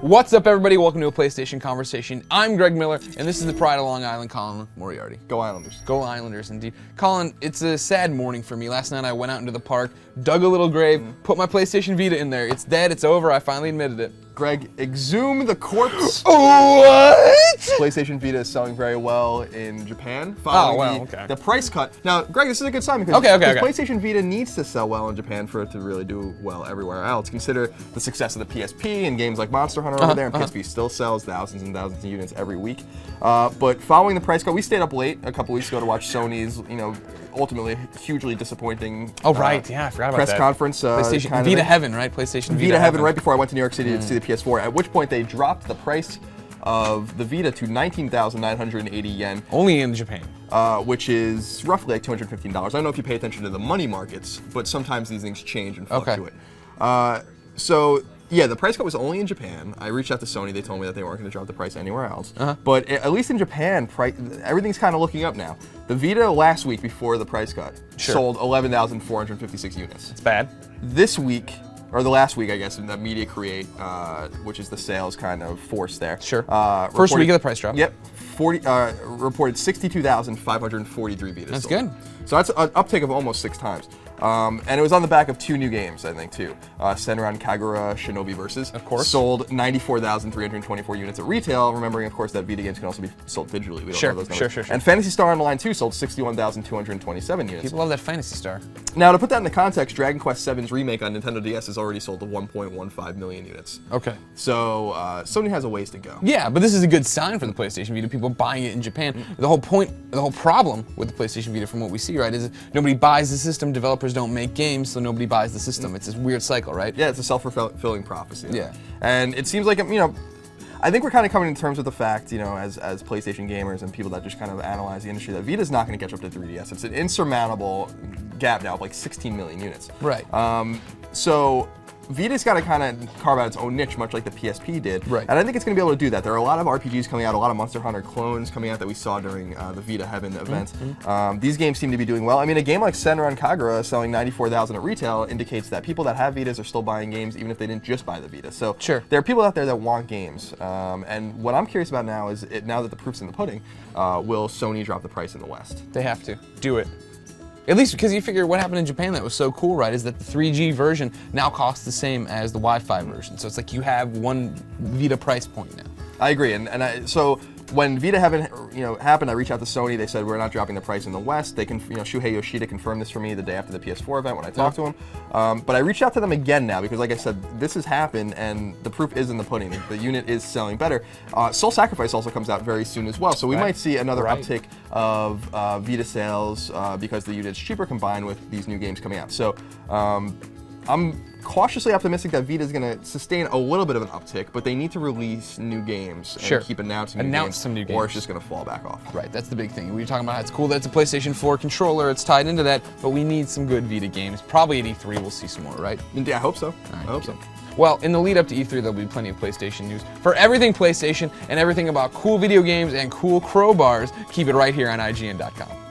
What's up, everybody? Welcome to a PlayStation Conversation. I'm Greg Miller, and this is the pride of Long Island, Colin Moriarty. Go Islanders. Go Islanders, indeed. Colin, it's a sad morning for me. Last night I went out into the park, dug a little grave, put my PlayStation Vita in there. It's dead, it's over, I finally admitted it. Greg, exhume the corpse. What? PlayStation Vita is selling very well in Japan. Following the price cut. Now, Greg, this is a good sign because PlayStation Vita needs to sell well in Japan for it to really do well everywhere else. Consider the success of the PSP and games like Monster Hunter over there, and PSP still sells thousands and thousands of units every week. But following the price cut, we stayed up late a couple weeks ago to watch Sony's, ultimately hugely disappointing I forgot about press that. conference. PlayStation Vita Heaven, right? PlayStation Vita Heaven right before I went to New York City to see the PS4, at which point they dropped the price of the Vita to 19,980 yen. Only in Japan. Which is roughly like $215. I don't know if you pay attention to the money markets, but sometimes these things change and fluctuate. So, yeah, the price cut was only in Japan. I reached out to Sony. They told me that they weren't going to drop the price anywhere else. But at least in Japan, everything's kind of looking up now. The Vita last week before the price cut sold 11,456 units. It's bad. This week, or the last week, I guess, in the Media Create, which is the sales kind of force there. First week of the price drop. Yep. Reported 62,543 Vitas. That's sold. good. So that's an uptick of almost 6 times. And it was on the back of 2 new games, I think, too. Senran Kagura Shinobi Versus. Of course. Sold 94,324 units at retail, remembering, of course, that Vita games can also be sold digitally. We don't know those numbers. Sure. And Phantasy Star Online 2 sold 61,227 units. People love that Phantasy Star. Now, to put that into context, Dragon Quest VII's remake on Nintendo DS has already sold 1.15 million units. Okay. So, Sony has a ways to go. Yeah, but this is a good sign for the PlayStation Vita. People buying it in Japan. The whole problem with the PlayStation Vita, from what we see, right, is nobody buys the system. Developers don't make games, so nobody buys the system. It's this weird cycle, right? Yeah, it's a self-fulfilling prophecy. Yeah. And it seems like, I think we're kind of coming to terms with the fact, as PlayStation gamers and people that just kind of analyze the industry, that Vita's not going to catch up to 3DS. It's an insurmountable gap now of like 16 million units. Right. So Vita's got to kind of carve out its own niche, much like the PSP did. Right. And I think it's going to be able to do that. There are a lot of RPGs coming out, a lot of Monster Hunter clones coming out that we saw during the Vita Heaven event. These games seem to be doing well. I mean, a game like Senran Kagura selling 94,000 at retail indicates that people that have Vitas are still buying games, even if they didn't just buy the Vita. So there are people out there that want games. And what I'm curious about now is, now that the proof's in the pudding, will Sony drop the price in the West? They have to. Do it. At least because you figure what happened in Japan that was so cool, right, is that the 3G version now costs the same as the Wi-Fi version. So it's like you have one Vita price point now. I agree, so when Vita happened, I reached out to Sony. They said we're not dropping the price in the West. They can, Shuhei Yoshida confirmed this for me the day after the PS4 event when I talked to him. But I reached out to them again now because, like I said, this has happened and the proof is in the pudding. The unit is selling better. Soul Sacrifice also comes out very soon as well, so we might see another uptick of Vita sales because the unit's cheaper combined with these new games coming out. So I'm cautiously optimistic that Vita is going to sustain a little bit of an uptick, but they need to release new games and keep announcing new games, or it's just going to fall back off. Right, that's the big thing. We were talking about how it's cool that it's a PlayStation 4 controller, it's tied into that, but we need some good Vita games. Probably at E3 we'll see some more, right? Yeah, I hope so. I hope so. Well, in the lead up to E3, there'll be plenty of PlayStation news. For everything PlayStation and everything about cool video games and cool crowbars, keep it right here on IGN.com.